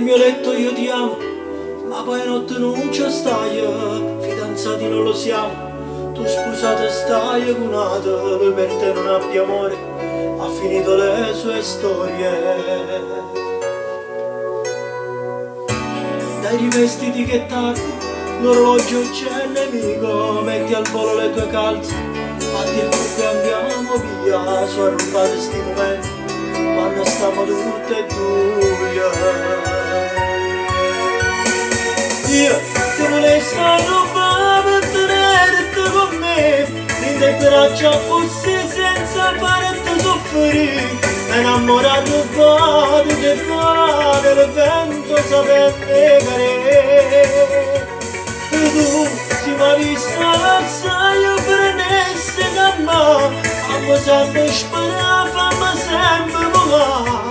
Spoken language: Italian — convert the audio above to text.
mio letto io ti amo, ma poi a notte non ci stai, fidanzati non lo siamo, tu sposata stai con un'altra, lui per te non abbia amore, ha finito le sue storie. Dai rivestiti che tardi, l'orologio c'è il nemico, metti al volo le tue calze, fatti il cuore e andiamo via, sono rubate sti momenti, quando stiamo tutte e due. Io ti vorrei stare rubare per tenerti con me, in te braccia così senza farti soffrire, innamorato rubato che vale il vento sapete care. E tu si m'ha vista assai frenesse da me, fammi sempre sperare, fammi sempre volare.